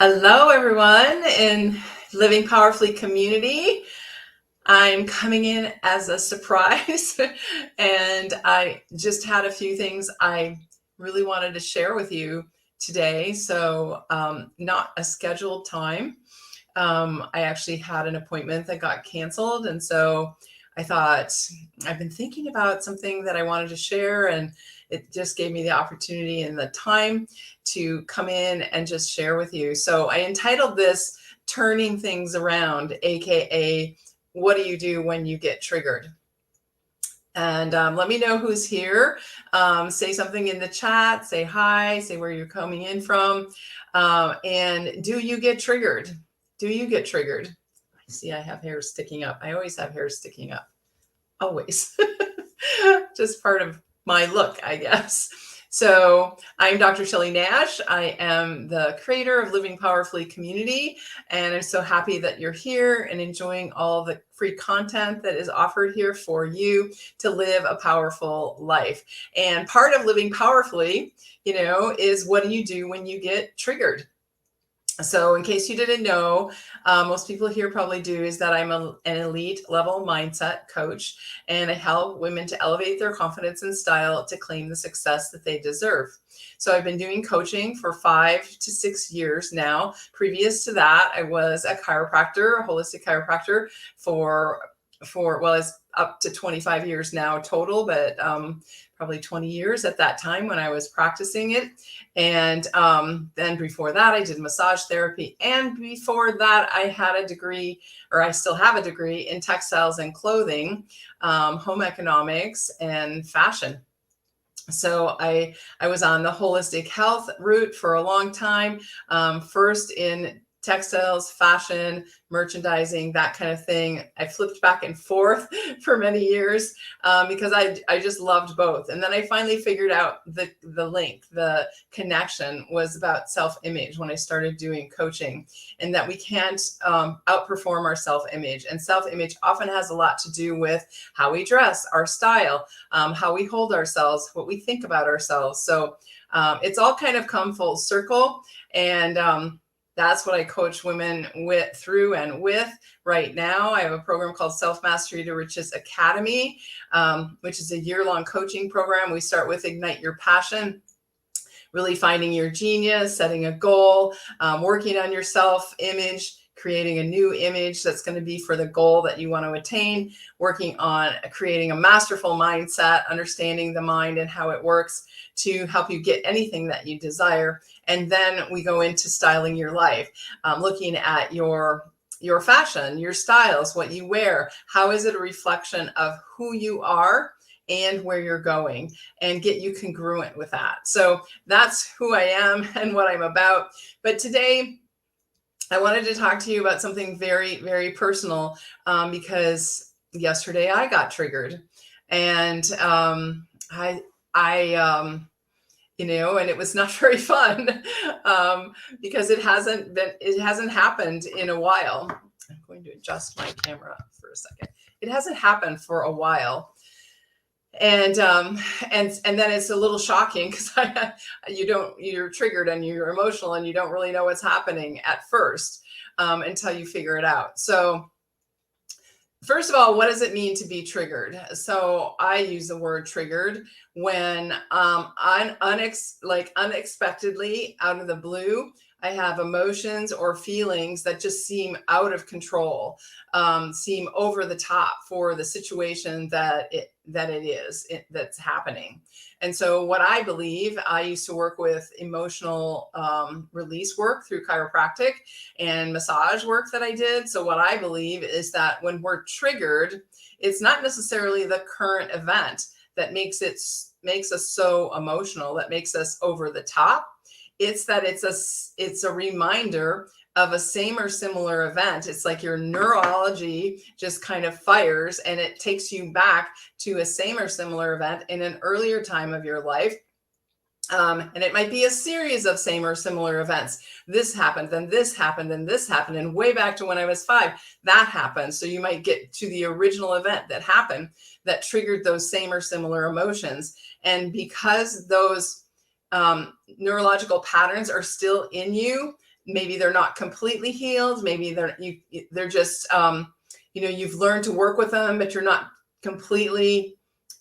Hello, everyone in Living Powerfully community. I'm coming in as a surprise, and I just had a few things I really wanted to share with you today. So, not a scheduled time. I actually had an appointment that got canceled, and so I thought I've been thinking about something that I wanted to share, and it just gave me the opportunity and the time to come in and just share with you. So I entitled this Turning Things Around, aka what do you do when you get triggered? And let me know who's here. Say something in the chat, say hi, say where you're coming in from. And do you get triggered? Do you get triggered? I see I have hair sticking up. I always have hair sticking up. Always. Just part of my look, I guess. So I'm Dr. Shelley Nash. I am the creator of Living Powerfully community, and I'm so happy that you're here and enjoying all the free content that is offered here for you to live a powerful life. And part of living powerfully, is what do you do when you get triggered? So in case you didn't know, most people here probably do, is that I'm an elite level mindset coach, and I help women to elevate their confidence and style to claim the success that they deserve. So I've been doing coaching for 5 to 6 years now. Previous to that, I was a chiropractor, a holistic chiropractor for well, it's up to 25 years now total, but probably 20 years at that time when I was practicing it. And then before that, I did massage therapy. And before that, I had a degree, or I still have a degree in textiles and clothing, home economics, and fashion. So I was on the holistic health route for a long time, first in textiles, fashion, merchandising, that kind of thing. I flipped back and forth for many years because I just loved both. And then I finally figured out the link, the connection was about self-image when I started doing coaching, and that we can't outperform our self-image. And self-image often has a lot to do with how we dress, our style, how we hold ourselves, what we think about ourselves. So it's all kind of come full circle. And that's what I coach women through and with right now. I have a program called Self Mastery to Riches Academy, which is a year-long coaching program. We start with Ignite Your Passion, really finding your genius, setting a goal, working on your self-image, creating a new image that's going to be for the goal that you want to attain, working on creating a masterful mindset, understanding the mind and how it works to help you get anything that you desire. And then we go into styling your life, looking at your fashion, your styles, what you wear. How is it a reflection of who you are and where you're going, and get you congruent with that? So that's who I am and what I'm about. But today, I wanted to talk to you about something very, very personal, because yesterday I got triggered, and and it was not very fun, because it hasn't happened in a while. I'm going to adjust my camera for a second. It hasn't happened for a while. And then it's a little shocking because you're triggered and you're emotional and you don't really know what's happening at first, until you figure it out. So first of all, what does it mean to be triggered? So I use the word triggered when unexpectedly, out of the blue, I have emotions or feelings that just seem out of control, seem over the top for the situation that's happening. And so what I believe, I used to work with emotional release work through chiropractic and massage work that I did. So what I believe is that when we're triggered, it's not necessarily the current event that makes us so emotional, that makes us over the top. It's that it's a reminder of a same or similar event. It's like your neurology just kind of fires and it takes you back to a same or similar event in an earlier time of your life. And it might be a series of same or similar events. This happened, then this happened, and this happened. And way back to when I was 5, that happened. So you might get to the original event that happened that triggered those same or similar emotions. And because those neurological patterns are still in you, maybe they're not completely healed. Maybe they're just, you've learned to work with them, but you're not completely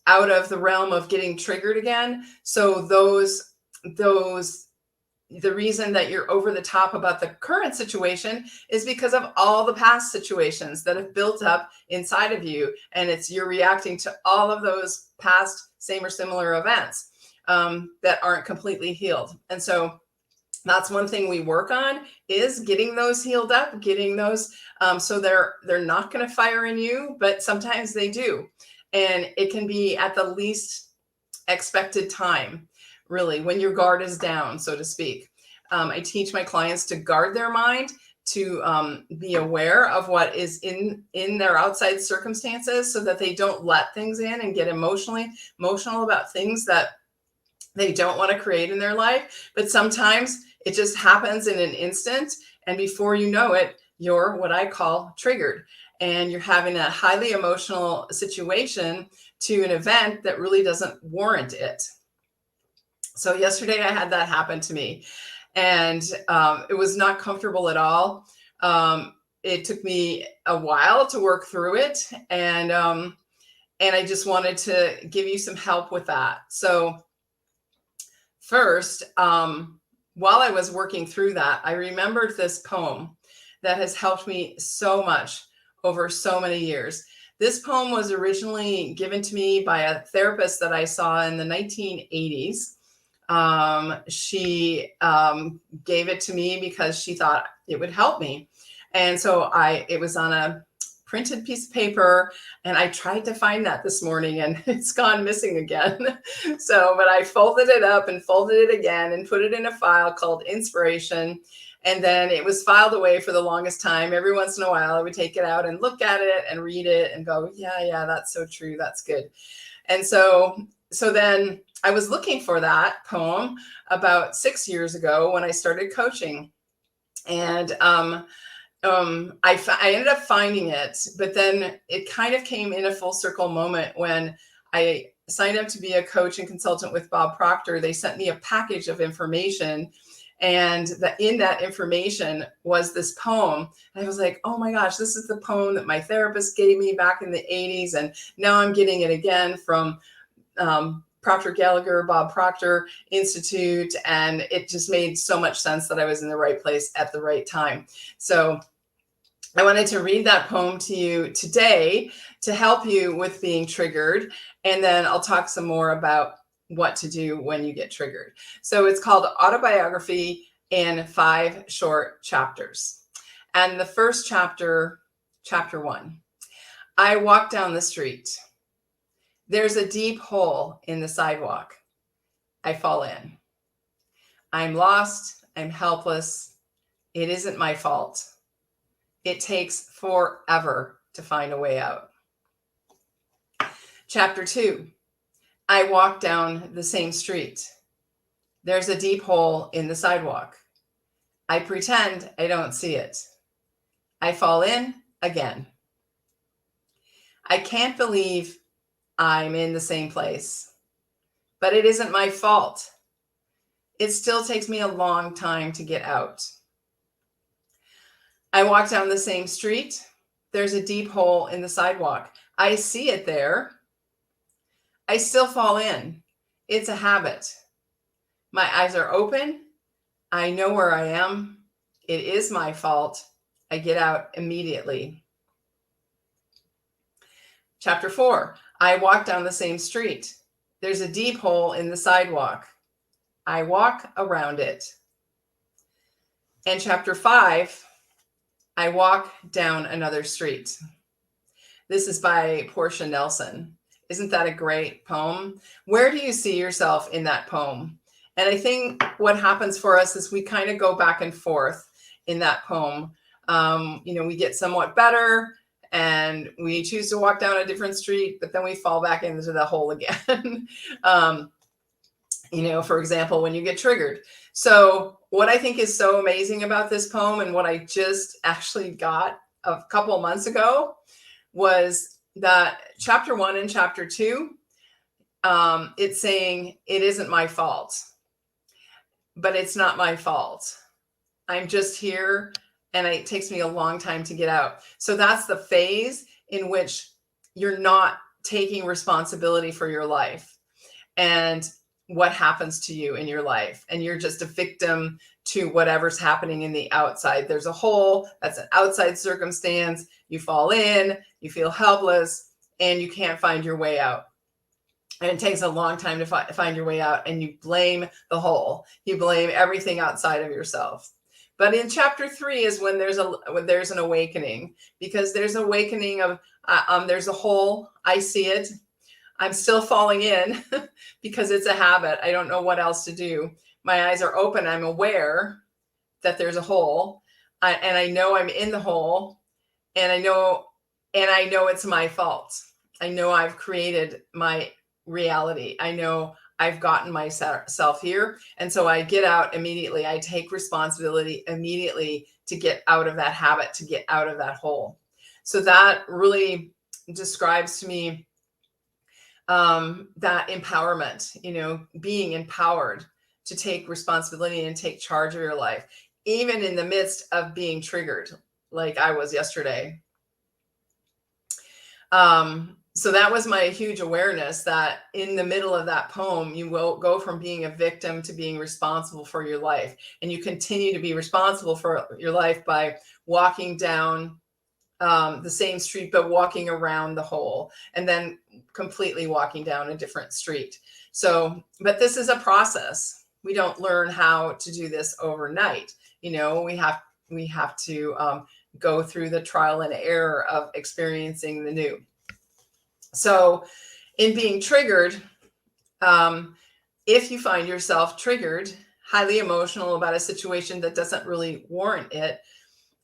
out of the realm of getting triggered again. So the reason that you're over the top about the current situation is because of all the past situations that have built up inside of you. And you're reacting to all of those past same or similar events that aren't completely healed. And so that's one thing we work on, is getting those healed up, getting those so they're not going to fire in you, but sometimes they do. And it can be at the least expected time, really, when your guard is down, so to speak. I teach my clients to guard their mind, to be aware of what is in their outside circumstances, so that they don't let things in and get emotional about things that they don't want to create in their life. But sometimes it just happens in an instant, and before you know it, you're what I call triggered, and you're having a highly emotional situation to an event that really doesn't warrant it. So yesterday I had that happen to me, and it was not comfortable at all. It took me a while to work through it, and I just wanted to give you some help with that. So first, while I was working through that, I remembered this poem that has helped me so much over so many years. This poem was originally given to me by a therapist that I saw in the 1980s. She gave it to me because she thought it would help me. And so it was on a printed piece of paper, and I tried to find that this morning, and it's gone missing again. But I folded it up and folded it again and put it in a file called Inspiration. And then it was filed away for the longest time. Every once in a while, I would take it out and look at it and read it and go, yeah, that's so true. That's good. And so then I was looking for that poem about 6 years ago when I started coaching. And I ended up finding it, but then it kind of came in a full circle moment when I signed up to be a coach and consultant with Bob Proctor. They sent me a package of information, and in that information was this poem. And I was like, oh my gosh, this is the poem that my therapist gave me back in the 80s. And now I'm getting it again from Proctor Gallagher, Bob Proctor Institute. And it just made so much sense that I was in the right place at the right time. So I wanted to read that poem to you today to help you with being triggered. And then I'll talk some more about what to do when you get triggered. So it's called Autobiography in 5 Short Chapters. And the first chapter, chapter 1, I walk down the street. There's a deep hole in the sidewalk. I fall in. I'm lost. I'm helpless. It isn't my fault. It takes forever to find a way out. Chapter 2, I walk down the same street. There's a deep hole in the sidewalk. I pretend I don't see it. I fall in again. I can't believe I'm in the same place, but it isn't my fault. It still takes me a long time to get out. I walk down the same street. There's a deep hole in the sidewalk. I see it there. I still fall in. It's a habit. My eyes are open. I know where I am. It is my fault. I get out immediately. Chapter 4, I walk down the same street. There's a deep hole in the sidewalk. I walk around it. And chapter 5, I walk down another street. This is by Portia Nelson. Isn't that a great poem? Where do you see yourself in that poem? And I think what happens for us is we kind of go back and forth in that poem. We get somewhat better and we choose to walk down a different street, but then we fall back into the hole again. For example, when you get triggered. So what I think is so amazing about this poem, and what I just actually got a couple of months ago, was that chapter 1 and chapter 2, it's saying it isn't my fault, but it's not my fault. I'm just here, and it takes me a long time to get out. So that's the phase in which you're not taking responsibility for your life and what happens to you in your life. And you're just a victim to whatever's happening in the outside. There's a hole, that's an outside circumstance. You fall in, you feel helpless, and you can't find your way out. And it takes a long time to find your way out, and you blame the hole. You blame everything outside of yourself. But in chapter 3 is when there's an awakening, because there's an awakening of there's a hole. I see it. I'm still falling in because it's a habit. I don't know what else to do. My eyes are open. I'm aware that there's a hole, and I know I'm in the hole, and I know it's my fault. I know I've created my reality. I know I've gotten myself here. And so I get out immediately. I take responsibility immediately to get out of that habit, to get out of that hole. So that really describes to me that empowerment, being empowered to take responsibility and take charge of your life, even in the midst of being triggered, like I was yesterday. So that was my huge awareness, that in the middle of that poem, you will go from being a victim to being responsible for your life. And you continue to be responsible for your life by walking down the same street, but walking around the hole, and then completely walking down a different street. So, but this is a process. We don't learn how to do this overnight. We have to go through the trial and error of experiencing the new. So in being triggered, if you find yourself triggered, highly emotional about a situation that doesn't really warrant it,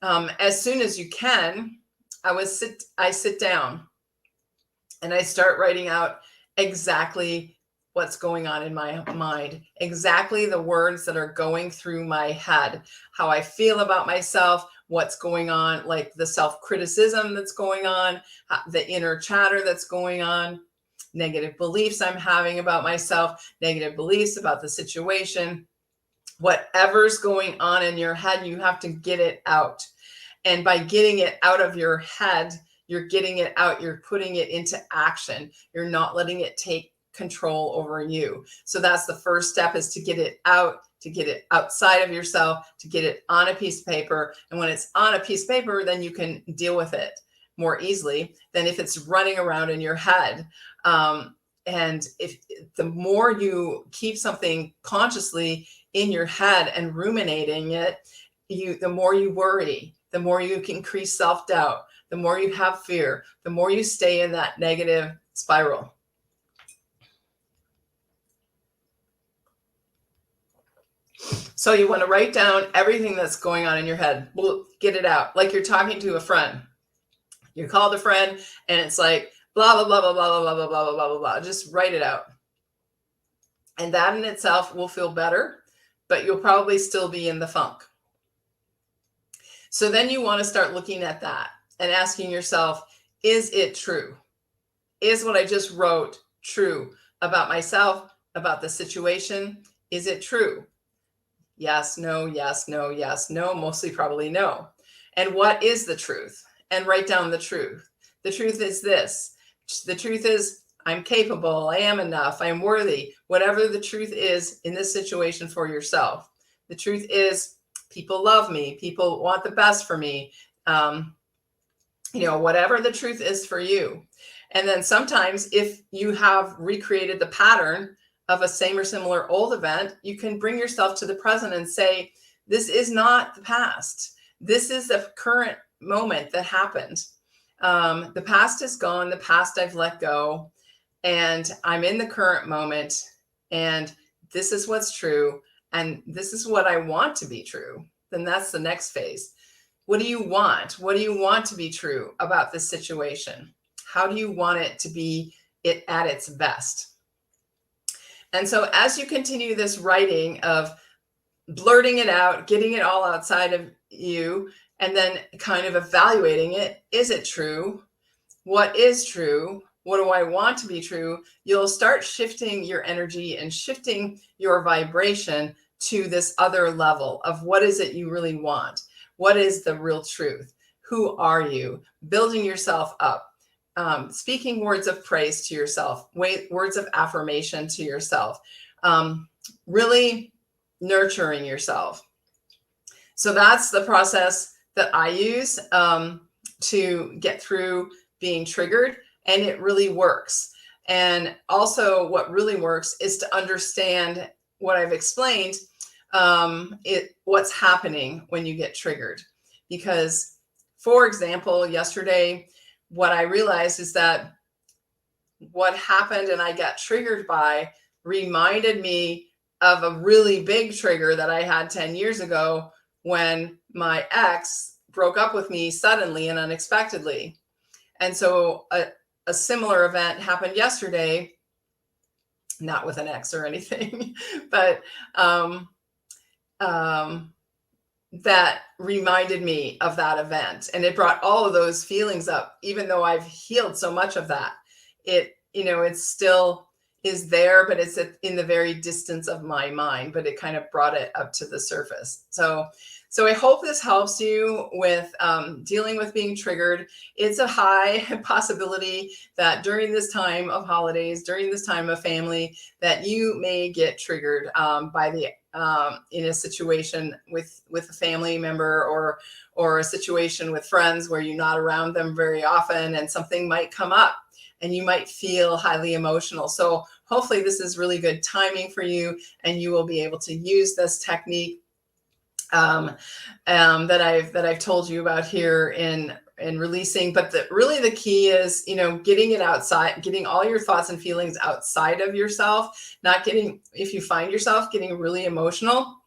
as soon as you can, I sit down and I start writing out exactly what's going on in my mind, exactly the words that are going through my head, how I feel about myself, what's going on, like the self-criticism that's going on, the inner chatter that's going on, negative beliefs I'm having about myself, negative beliefs about the situation. Whatever's going on in your head, you have to get it out. And by getting it out of your head, you're getting it out, you're putting it into action. You're not letting it take control over you. So that's the first step, is to get it out, to get it outside of yourself, to get it on a piece of paper. And when it's on a piece of paper, then you can deal with it more easily than if it's running around in your head. And if the more you keep something consciously in your head and ruminating it, the more you worry, the more you increase self-doubt, the more you have fear, the more you stay in that negative spiral. So you want to write down everything that's going on in your head. Get it out. Like you're talking to a friend. You called a friend and it's like, blah, blah, blah, blah, blah, blah, blah, blah, blah, blah, blah. Just write it out. And that in itself will feel better, but you'll probably still be in the funk. So then you want to start looking at that and asking yourself, is it true? Is what I just wrote true about myself, about the situation? Is it true? Yes, no, yes, no, yes, no, mostly probably no. And what is the truth? And write down the truth. The truth is this. The truth is I'm capable, I am enough, I am worthy, whatever the truth is in this situation for yourself. The truth is people love me, people want the best for me, whatever the truth is for you. And then sometimes if you have recreated the pattern of a same or similar old event, you can bring yourself to the present and say, this is not the past. This is the current moment that happened. The past is gone. The past I've let go. And I'm in the current moment. And this is what's true. And this is what I want to be true. Then that's the next phase. What do you want? What do you want to be true about this situation? How do you want it to be at its best? And so as you continue this writing of blurting it out, getting it all outside of you, and then kind of evaluating it, is it true? What is true? What do I want to be true? You'll start shifting your energy and shifting your vibration to this other level of what is it you really want? What is the real truth? Who are you? Building yourself up, speaking words of praise to yourself, words of affirmation to yourself, really nurturing yourself. So that's the process that I use to get through being triggered, and it really works. And also what really works is to understand what I've explained, what's happening when you get triggered. Because, for example, yesterday, what I realized is that what happened and I got triggered by reminded me of a really big trigger that I had 10 years ago when my ex broke up with me suddenly and unexpectedly. And so a similar event happened yesterday, not with an ex or anything, but that reminded me of that event. And it brought all of those feelings up, even though I've healed so much of that. It still is there, but it's in the very distance of my mind, but it kind of brought it up to the surface. So I hope this helps you with dealing with being triggered. It's a high possibility that during this time of holidays, during this time of family, that you may get triggered in a situation with a family member or a situation with friends where you're not around them very often, and something might come up and you might feel highly emotional. So hopefully this is really good timing for you, and you will be able to use this technique that I've told you about here in releasing. But really the key is, getting it outside, getting all your thoughts and feelings outside of yourself, if you find yourself getting really emotional,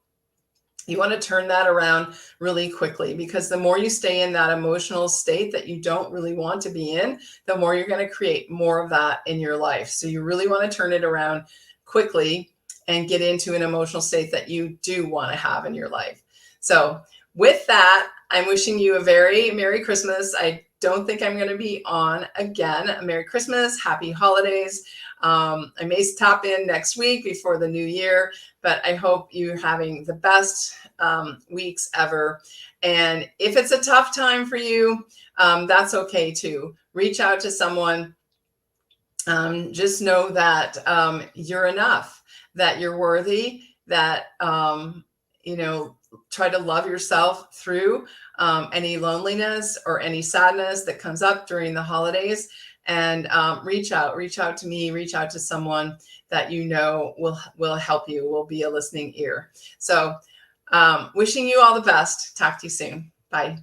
you want to turn that around really quickly, because the more you stay in that emotional state that you don't really want to be in, the more you're going to create more of that in your life. So you really want to turn it around quickly and get into an emotional state that you do want to have in your life. So with that, I'm wishing you a very Merry Christmas. I don't think I'm going to be on again. Merry Christmas, Happy Holidays. I may stop in next week before the new year, but I hope you're having the best weeks ever. And if it's a tough time for you, that's okay too. Reach out to someone. Just know that you're enough, that you're worthy, that, try to love yourself through any loneliness or any sadness that comes up during the holidays. And reach out to me, reach out to someone that will help you, will be a listening ear. So wishing you all the best. Talk to you soon. Bye.